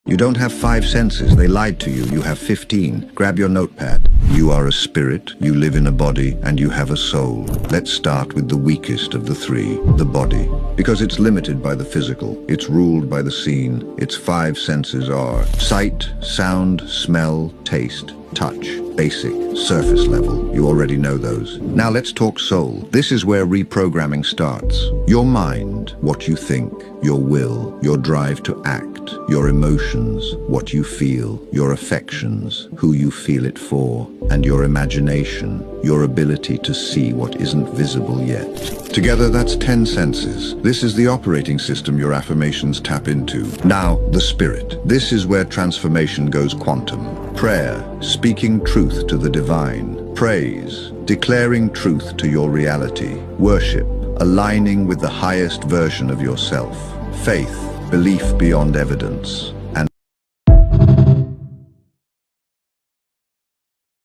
You don't have 5 senses. They lied to you. You have 15. Grab your notepad. You are a spirit, you live in a body, and you have a soul. Let's start with the weakest of the 3, the body. Because it's limited by the physical. It's ruled by the seen. Its 5 senses are sight, sound, smell, taste, touch. Basic, surface level. You already know those. Now let's talk soul. This is where reprogramming starts. Your mind, what you think, your will, your drive to act, your emotions, what you feel, your affections, who you feel it for, and your imagination, your ability to see what isn't visible yet. Together, that's 10 senses. This is the operating system your affirmations tap into. Now, the spirit. This is where transformation goes quantum. Prayer, speaking truth to the divine. Praise, declaring truth to your reality. Worship, aligning with the highest version of yourself. Faith, belief beyond evidence.